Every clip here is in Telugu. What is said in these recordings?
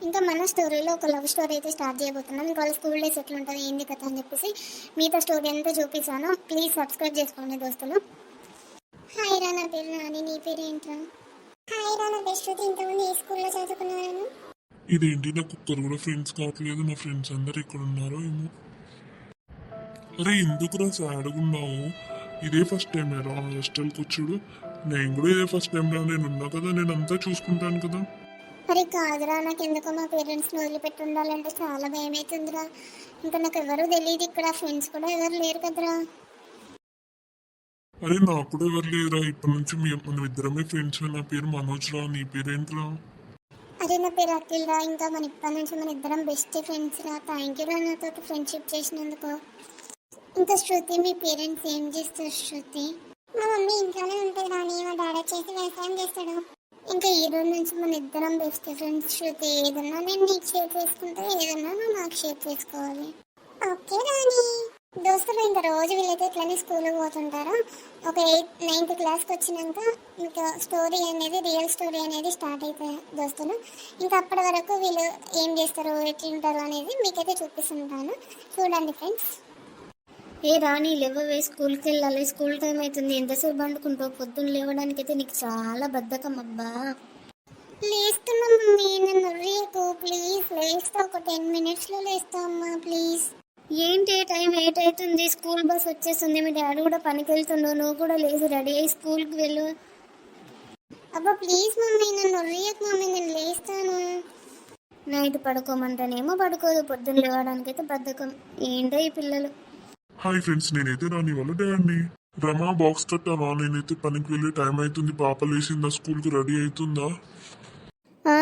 ఇంకా మన స్టోరీలో ఒక లవ్ స్టోరీ అయితే స్టార్ట్ చేయబోతున్నాం. ఇంకా వాళ్ళ స్కూల్ డేస్ ఎట్లుంటుంది ఏంది కథ అని చెప్పేసి మీతో స్టోరీ అంతా చూపిస్తాను. ప్లీజ్ సబ్స్క్రైబ్ చేసుకోండి దోస్తులు. హాయ్ రా, నా పేరు నాని. నీ పేరు ఏంట్రా? హాయ్ రా, నా పేరు శృతి. ఇంతకుముందు ఏ స్కూల్లో చదువుకున్నాను? ఇదేంటి నాకు ఒక్కరు కూడా ఫ్రెండ్స్ కావట్లేదు. నా ఫ్రెండ్స్ అందరు ఇక్కడ ఉన్నారో ఏమో. అరే ఎందుకురా సాడ్గా ఉన్నావు? ఇదే ఫస్ట్ టైం రా హాస్టల్కి వచ్చాడు. నేను కూడా ఇదే ఫస్ట్ టైం రా. నేను ఉన్నా కదా, నేను అంతా చూసుకుంటాను కదా. అరే కాదురా, నాకు ఎందుకో మా పేరెంట్స్ని వదిలిపెట్టి ఉండాలంటే చాలా భయం అవుతుందిరా. ఇంకా నాకు ఎవరు తెలియదు, ఇక్కడ ఫ్రెండ్స్ కూడా ఎవరు లేరు కదరా. అరే నాకు కూడా ఎవరు లేదురా. ఇప్పటి నుంచి మనం ఇద్దరమే ఫ్రెండ్స్. నా పేరు మనోజ్ రా. నీ పేరేంట్రా? అరే నా పేరు అఖిల్ రా. ఇంకా మన ఇప్పటి నుంచి మన ఇద్దరం బెస్ట్ ఫ్రెండ్స్ రా. థ్యాంక్ యూ రా నాతో ఫ్రెండ్షిప్ చేసినందుకు. ఇంకా శృతి, మీ పేరెంట్స్ ఏం చేస్తారు శృతి? మా మమ్మీ ఇంట్లోనే ఉంటుంది రాని, మా డాడీ వచ్చేసి వ్యవసాయం చేస్తాడు. ఇంకా ఈ రోజు నుంచి మన ఇద్దరం బెస్ట్ ఫ్రెండ్స్ శృతి. ఏదన్నా నేను నీకు షేర్ చేసుకుంటే, ఏదన్నా నువ్వు నాకు షేర్ చేసుకోవాలి. ఓకే రాని. దోస్తులు ఇంకా రోజు వీళ్ళైతే ఇట్లనే స్కూల్కి పోతుంటారు. ఒక 9th క్లాస్కి వచ్చినాక ఇంకా స్టోరీ అనేది, రియల్ స్టోరీ అనేది స్టార్ట్ అవుతాయి దోస్తులు. ఇంకా అప్పటి వరకు వీళ్ళు ఏం చేస్తారు, ఎట్లుంటారు అనేది మీకైతే చూపిస్తుంటాను. చూడండి ఫ్రెండ్స్. ఏ రాణి, లేవవే, స్కూల్కి వెళ్ళాలి. స్కూల్ టైం అవుతుంది. ఎంతసేపు పండుకుంటావు? పొద్దున్న లేవడానికి అయితే నీకు చాలా బద్ధకం. అబ్బా లేస్తున్నా మమ్మీ, నన్ను రేపు ప్లీజ్. లేస్తా, ఒక 10 minutesలో లేస్తా అమ్మా ప్లీజ్. ఏంటి టైం 8 అవుతుంది, స్కూల్ బస్ వచ్చేస్తుంది. మీ డాడీ కూడా పనికి వెళ్తుండవు, నువ్వు కూడా లేచి రెడీ అయ్యి స్కూల్కి వెళ్ళు. అబ్బా ప్లీజ్ మమ్మీ, నన్ను రేపు మమ్మీ, నేను లేస్తాను. నైట్ పడుకోమంటానేమో పడుకోదు, పొద్దున్న లేవడానికి అయితే బద్ధకం. ఏంటో ఈ పిల్లలు. హాయ్ ఫ్రెండ్స్, నేనైతే రాని వాళ్ళ డాడీని. రమా బాక్స్ కట్టావా? నేనైతే పనికి వెళ్ళే టైం అవుతుంది. పాప లేచిందా? స్కూల్కి రెడీ అవుతుందా?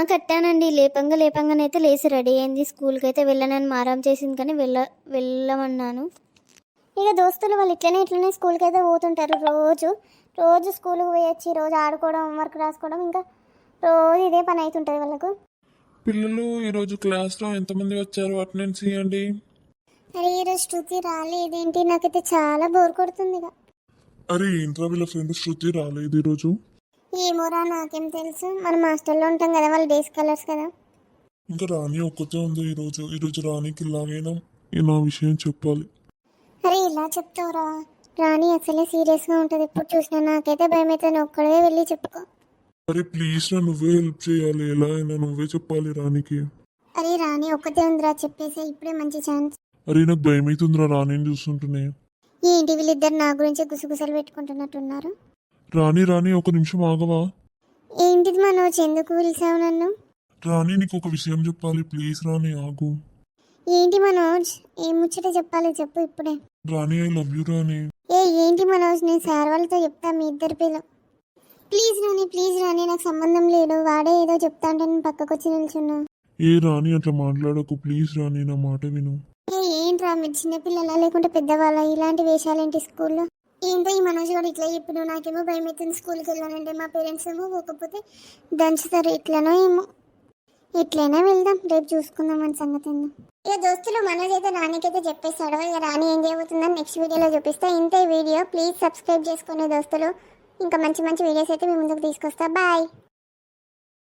కట్టానండి. లేపంగానైతే లేచి రెడీ అయింది. స్కూల్కి అయితే వెళ్ళనని మారం చేసింది, కానీ వెళ్ళమన్నాను. ఇక దోస్తులు వాళ్ళు ఇట్లనే స్కూల్కి అయితే పోతుంటారు. రోజు స్కూల్కి పోయొచ్చి రోజు ఆడుకోవడం, హోంవర్క్ రాసుకోవడం, ఇంకా రోజు ఇదే పని అవుతుంటుంది వాళ్ళకు. పిల్లలు ఈరోజు క్లాస్లో ఎంతమంది వచ్చారు? అటెండెన్స్ ఇవ్వండి. అరే ఈరోజు శృతి రాలేదేంటి? నాకైతే చాలా బోర్ కొడుతుంది. అరే ఏంట్రా, వీళ్ళ ఫ్రెండ్ శృతి రాలేదు ఈరోజు. ఏమోరా, నాకేం తెలుసు. మనం హాస్టల్లో ఉంటాం కదా, వాళ్ళు డేస్ కలర్స్ కదా. ఇంకా రాణి ఒక్కతే ఉంది ఈరోజు రాణికి ఇలాగైనా నా విషయం చెప్పాలి. అరే ఇలా చెప్తావురా? రాణి అసలే సీరియస్గా ఉంటుంది. ఎప్పుడు చూసినా నాకైతే భయం అయితే. ఒక్కడే వెళ్ళి చెప్పుకో. అరే ప్లీజ్ రా, నువ్వే హెల్ప్ చేయాలి. ఎలా అయినా నువ్వే చెప్పాలి రాణికి. అరే రాణి ఒక్కతే ఉందిరా, చెప్పేసే, ఇప్పుడే మంచి ఛాన్స్. అరే నాకు భయం అవుతుందిరా రాణిని చూస్తుంటేనే. ఏంటి వీళ్ళిద్దరు నా గురించి గుసగుసలు పెట్టుకుంటున్నట్టున్నారు? రాణి ఒక నిమిషం ఆగవా? ఏంటిది మనోజ్, ఎందుకు పిలిచావు నన్ను? రాణి నీకు ఒక విషయం చెప్పాలి. ప్లీజ్ రాణి ఆగు. ఏంటి మనోజ్, ఏం ముచ్చట చెప్పాలి చెప్పు ఇప్పుడే. రాణి ఐ లవ్ యూ రాణి. ఏంటి మనోజ్, నేను సార్ వాళ్ళతో చెప్తా మీ ఇద్దరి పిల్ల. ప్లీజ్ రాణి నాకు సంబంధం లేదు. వాడే ఏదో చెప్తా అంటే నేను పక్కకు వచ్చి నిల్చున్నా. రాణి అట్లా మాట్లాడకు ప్లీజ్ రాణి, నా మాట విను. ఏంట్రా మీరు చిన్నపిల్లలా లేకుంటే పెద్దవాళ్ళ? ఇలాంటి వేషాలేంటి స్కూల్లో? ఏంటో ఈ మనోజ్ గారు ఇట్లా చెప్పిన. నాకేమో భయం అవుతుంది స్కూల్కి వెళ్ళానంటే. మా పేరెంట్స్ ఏమో పోకపోతే దంచుతారు. ఎట్లనో ఏమో. ఎట్లయినా వెళ్దాం, రేపు చూసుకుందాం మన సంగతి ఏందో. ఇక దోస్తులు మనోజ్ అయితే రాణికైతే చెప్పేస్తాడు. ఇక రాణి ఏం చేయబోతుందని నెక్స్ట్ వీడియోలో చూపిస్తా. ఇంతే వీడియో. ప్లీజ్ సబ్స్క్రైబ్ చేసుకోండి దోస్తులు. ఇంకా మంచి వీడియోస్ అయితే మీ ముందుకు తీసుకొస్తా. బాయ్.